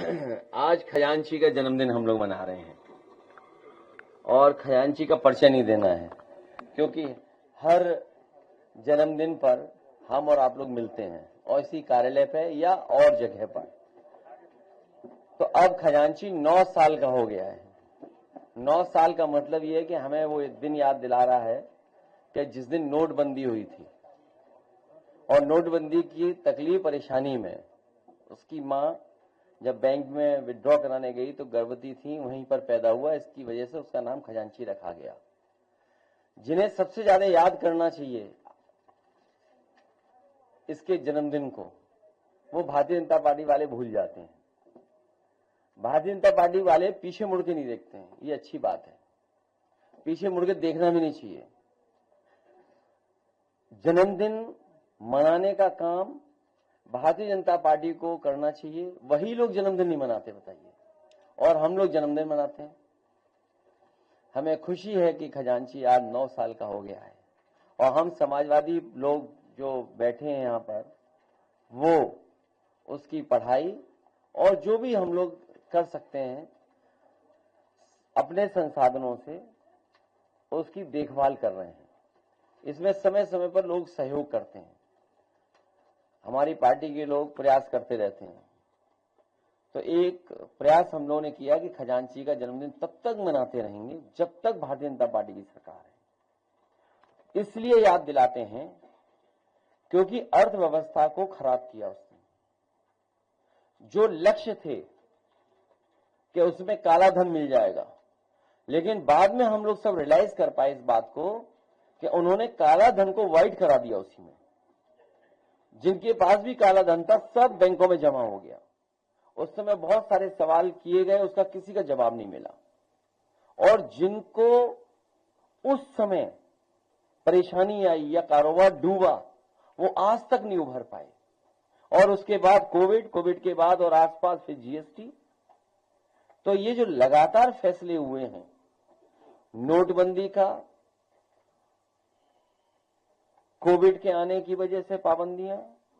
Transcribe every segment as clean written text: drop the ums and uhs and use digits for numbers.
आज खजांची का जन्मदिन हम लोग मना रहे हैं और खजांची का परिचय नहीं देना है, क्योंकि हर जन्मदिन पर हम और आप लोग मिलते हैं और इसी कार्यालय पे या और जगह पर। तो अब खजांची 9 साल का हो गया है। 9 साल का मतलब ये है कि हमें वो एक दिन याद दिला रहा है कि जिस दिन नोटबंदी हुई थी और नोटबंदी की तकलीफ परेशानी में उसकी माँ जब बैंक में विड्रॉ कराने गई तो गर्भवती थी, वहीं पर पैदा हुआ। इसकी वजह से उसका नाम खजांची रखा गया। जिन्हें सबसे ज्यादा याद करना चाहिए इसके जन्मदिन को, वो भारतीय जनता पार्टी वाले भूल जाते हैं। भारतीय जनता पार्टी वाले पीछे मुड़ के नहीं देखते हैं, ये अच्छी बात है। पीछे मुड़ के देखना भी नहीं चाहिए। जन्मदिन मनाने का काम भारतीय जनता पार्टी को करना चाहिए। वही लोग जन्मदिन नहीं मनाते, बताइए, और हम लोग जन्मदिन मनाते हैं। हमें खुशी है कि खजांची आज 9 साल का हो गया है और हम समाजवादी लोग जो बैठे हैं यहाँ पर, वो उसकी पढ़ाई और जो भी हम लोग कर सकते हैं अपने संसाधनों से उसकी देखभाल कर रहे हैं। इसमें समय समय पर लोग सहयोग करते हैं, हमारी पार्टी के लोग प्रयास करते रहते हैं। तो एक प्रयास हम लोगों ने किया कि खजांची का जन्मदिन तब तक मनाते रहेंगे जब तक भारतीय जनता पार्टी की सरकार है। इसलिए याद दिलाते हैं क्योंकि अर्थव्यवस्था को खराब किया उसने। जो लक्ष्य थे कि उसमें काला धन मिल जाएगा, लेकिन बाद में हम लोग सब रियलाइज कर पाए इस बात को कि उन्होंने काला धन को व्हाइट करा दिया। उसी में जिनके पास भी काला धन था सब बैंकों में जमा हो गया। उस समय बहुत सारे सवाल किए गए, उसका किसी का जवाब नहीं मिला। और जिनको उस समय परेशानी आई या कारोबार डूबा, वो आज तक नहीं उभर पाए। और उसके बाद कोविड के बाद और आसपास फिर जीएसटी। तो ये जो लगातार फैसले हुए हैं, नोटबंदी का, कोविड के आने की वजह से पाबंदियां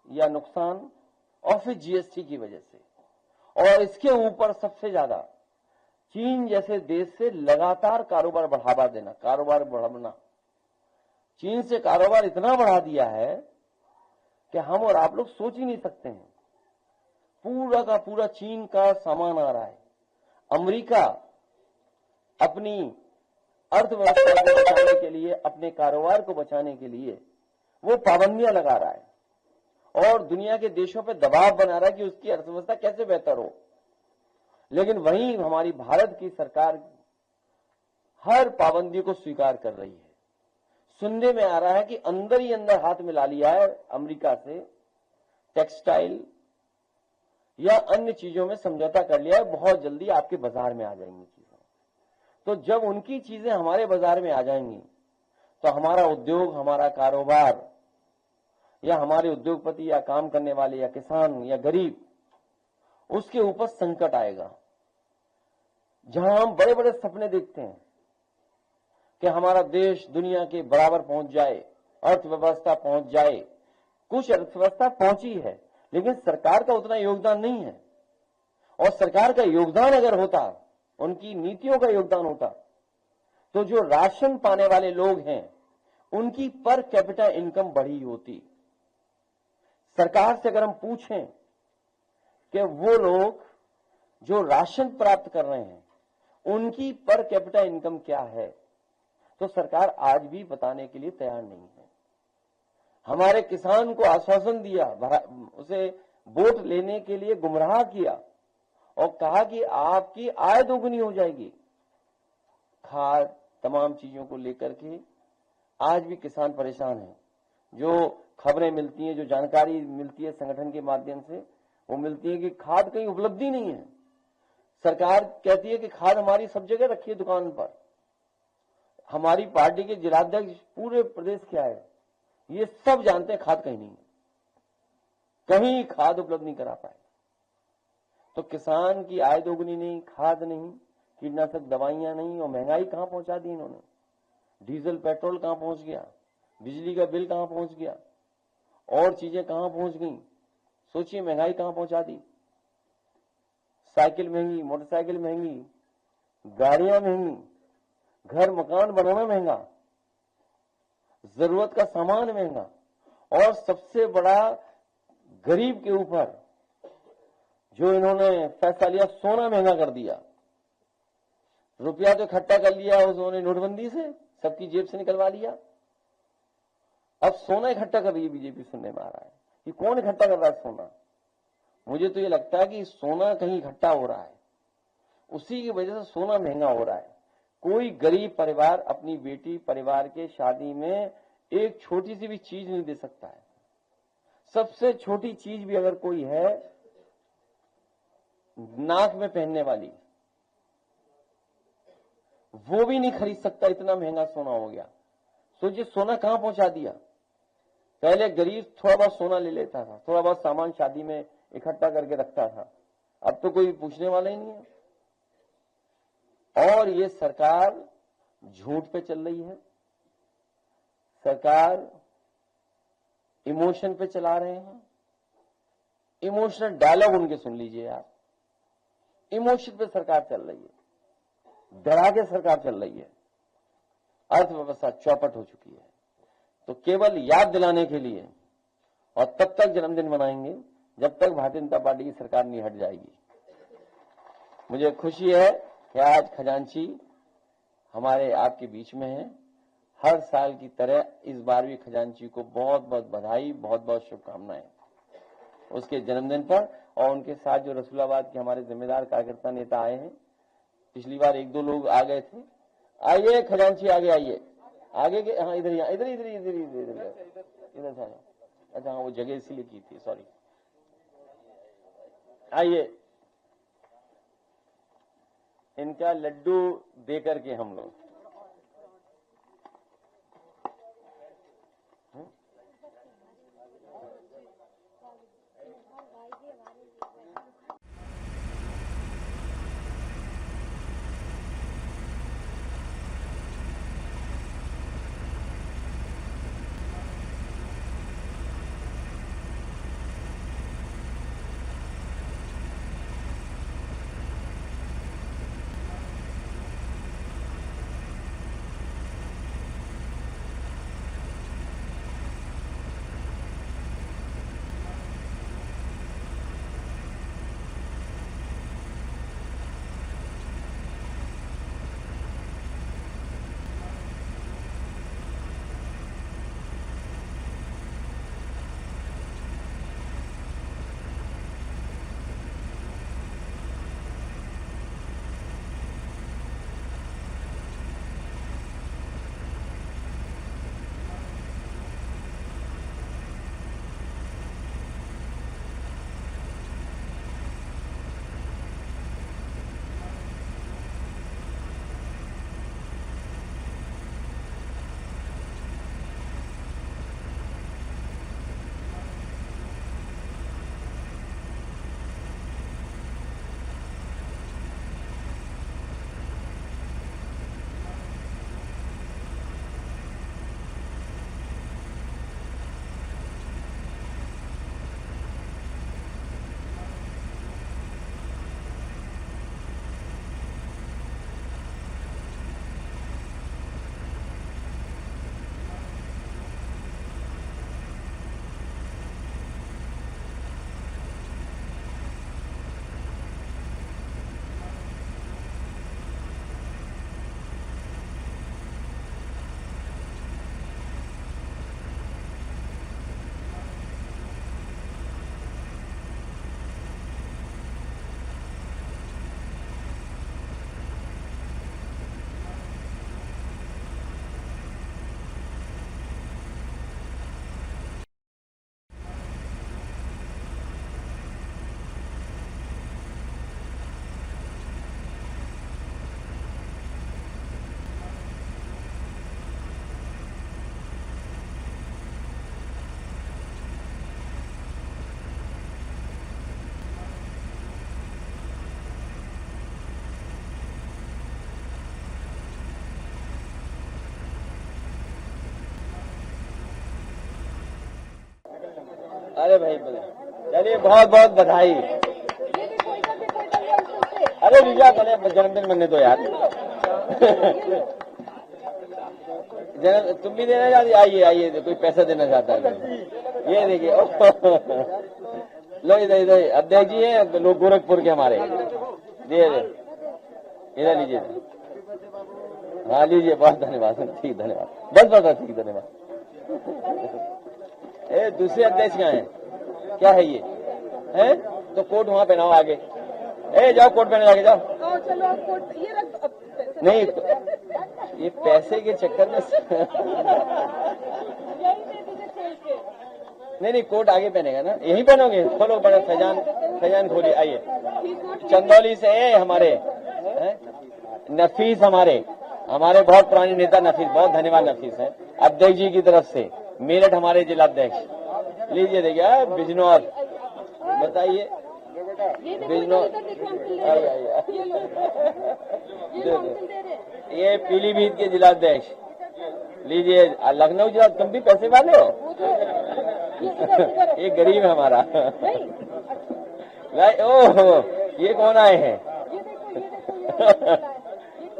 या नुकसान, और फिर जीएसटी की वजह से, और इसके ऊपर सबसे ज्यादा चीन जैसे देश से लगातार कारोबार बढ़ावा देना, कारोबार बढ़ाना। चीन से कारोबार इतना बढ़ा दिया है कि हम और आप लोग सोच ही नहीं सकते हैं। पूरा का पूरा चीन का सामान आ रहा है। अमेरिका अपनी अर्थव्यवस्था को बचाने के लिए, अपने कारोबार को बचाने के लिए वो पाबंदियां लगा रहा है और दुनिया के देशों पर दबाव बना रहा है कि उसकी अर्थव्यवस्था कैसे बेहतर हो। लेकिन वहीं हमारी भारत की सरकार हर पाबंदी को स्वीकार कर रही है। सुनने में आ रहा है कि अंदर ही अंदर हाथ मिला लिया है अमेरिका से, टेक्सटाइल या अन्य चीजों में समझौता कर लिया है। बहुत जल्दी आपके बाजार में आ जाएंगी चीजें। तो जब उनकी चीजें हमारे बाजार में आ जाएंगी तो हमारा उद्योग, हमारा कारोबार या हमारे उद्योगपति या काम करने वाले या किसान या गरीब, उसके ऊपर संकट आएगा। जहां हम बड़े बड़े सपने देखते हैं कि हमारा देश दुनिया के बराबर पहुंच जाए, अर्थव्यवस्था पहुंच जाए। कुछ अर्थव्यवस्था पहुंची है, लेकिन सरकार का उतना योगदान नहीं है। और सरकार का योगदान अगर होता, उनकी नीतियों का योगदान होता, तो जो राशन पाने वाले लोग हैं उनकी पर कैपिटा इनकम बढ़ी होती। सरकार से अगर हम पूछें कि वो लोग जो राशन प्राप्त कर रहे हैं उनकी पर कैपिटा इनकम क्या है, तो सरकार आज भी बताने के लिए तैयार नहीं है। हमारे किसान को आश्वासन दिया, उसे वोट लेने के लिए गुमराह किया और कहा कि आपकी आय दोगुनी हो जाएगी। खाद, तमाम चीजों को लेकर के आज भी किसान परेशान हैं। जो खबरें मिलती हैं, जो जानकारी मिलती है संगठन के माध्यम से, वो मिलती है कि खाद कहीं उपलब्धि नहीं है। सरकार कहती है कि खाद हमारी सब जगह रखी है दुकान पर। हमारी पार्टी के जिलाध्यक्ष पूरे प्रदेश के आए, ये सब जानते हैं खाद कहीं नहीं है, कहीं खाद उपलब्ध नहीं करा पाए। तो किसान की आय दोगुनी नहीं, खाद नहीं, कीटनाशक दवाइयां नहीं, और महंगाई कहां पहुंचा दी इन्होंने। डीजल पेट्रोल कहां पहुंच गया, बिजली का बिल कहां पहुंच गया, और चीजें कहां पहुंच गई। सोचिए महंगाई कहां पहुंचा दी। साइकिल महंगी, मोटरसाइकिल महंगी, गाड़ियां महंगी, घर मकान बनाना महंगा, जरूरत का सामान महंगा, और सबसे बड़ा गरीब के ऊपर जो इन्होंने फैसला लिया, सोना महंगा कर दिया। रुपया तो इकट्ठा कर लिया उन्होंने नोटबंदी से, सबकी जेब से निकलवा लिया। अब सोना इकट्ठा कर रही है बीजेपी, सुनने में आ रहा है। कि कौन इकट्ठा कर रहा है सोना? मुझे तो ये लगता है कि सोना कहीं इकट्ठा हो रहा है, उसी की वजह से सोना महंगा हो रहा है। कोई गरीब परिवार अपनी बेटी परिवार के शादी में एक छोटी सी भी चीज नहीं दे सकता है। सबसे छोटी चीज भी अगर कोई है, नाक में पहनने वाली, वो भी नहीं खरीद सकता, इतना महंगा सोना हो गया। सोचिए सोना कहां पहुंचा दिया। पहले गरीब थोड़ा बहुत सोना ले लेता था, थोड़ा बहुत सामान शादी में इकट्ठा करके रखता था, अब तो कोई पूछने वाला ही नहीं है। और ये सरकार झूठ पे चल रही है, सरकार इमोशन पे चला रहे हैं। इमोशनल डायलॉग उनके सुन लीजिए आप, इमोशन पे सरकार चल रही है, डरा के सरकार चल रही है। अर्थव्यवस्था चौपट हो चुकी है। तो केवल याद दिलाने के लिए, और तब तक जन्मदिन मनाएंगे जब तक भारतीय जनता पार्टी की सरकार नहीं हट जाएगी। मुझे खुशी है कि आज खजांची हमारे आपके बीच में है। हर साल की तरह इस बार भी खजांची को बहुत बहुत बधाई, बहुत बहुत शुभकामनाएं उसके जन्मदिन पर। और उनके साथ जो रसूलाबाद के हमारे जिम्मेदार कार्यकर्ता नेता आए हैं, पिछली बार एक दो लोग आ गए थे। आइए खजांची, आगे आइए, आगे के, हाँ इधर इधर इधर इधर इधर इधर था। अच्छा हाँ, वो जगह इसीलिए की थी, सॉरी। आइए, इनका लड्डू दे करके हम लोग अरे भाई चलिए, बहुत बहुत बधाई। ले लीजिए, मैंने जन्मदिन मनाने दो यार। तुम भी देना चाहती? आइए आइए, कोई पैसा देना चाहता है? ये देखिए, लो इधर इधर, अध्यक्ष जी है लोग गोरखपुर के हमारे, इधर लीजिए। हाँ लीजिए, बहुत धन्यवाद, ठीक धन्यवाद, बस बस ठीक धन्यवाद। दूसरे अध्यक्ष कहाँ हैं? क्या है ये? है तो कोट वहां पहनाओ आगे। जाओ कोट पहने आगे जाओ। चलो कोट ये रख। नहीं ये पैसे के चक्कर में नहीं कोट आगे पहनेगा ना, यही पहनोगे? खोलो बड़ा फैजान खोलिए। आइए, चंदौली से हमारे नफीस, हमारे बहुत पुराने नेता नफीस, बहुत धन्यवाद नफीस है अध्यक्ष जी की तरफ से। मेरठ हमारे जिलाध्यक्ष, लीजिए देखिए। बिजनौर, बताइए बिजनौर। ये पीलीभीत के जिलाध्यक्ष, लीजिए। लखनऊ जिला, तुम भी पैसे वाले हो? ये गरीब है हमारा। ओह, ये कौन आए हैं?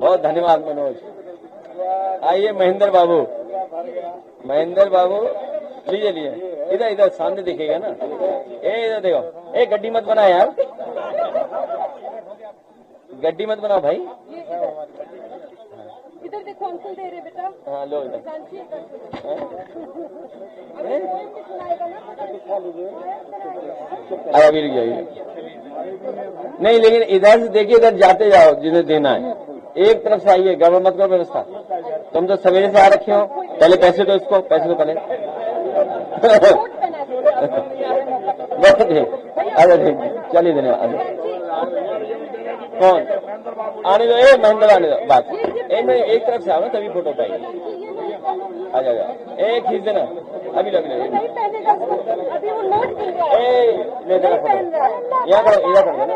बहुत धन्यवाद मनोज। आइए महेंद्र बाबू, लीजिए लीजिए। इधर इधर सामने दिखेगा ना, इधर देखो। गड्डी मत बना यार, गड्डी मत बनाओ भाई। इधर देखो, अंकल दे रहे बेटा। हाँ लो इधर। अभी रुक जाइए। नहीं लेकिन इधर से देखिए, इधर जाते जाओ जिन्हें देना है। एक तरफ से आइए, गड़बड़ मत करो व्यवस्था। तुम तो सवेरे से आ रखे हो, पहले पैसे दो इसको, पैसे दो पहले। अरे ठीक, चलिए धन्यवाद। कौन आने दो? महेंद्र आने दो, बात मैं एक तरफ से आओ ना, तभी फोटो पाएंगे। आ जाओ, खींच देना अभी लग रहा है। ले देना फोटो, यहाँ करो, इधर कर देना।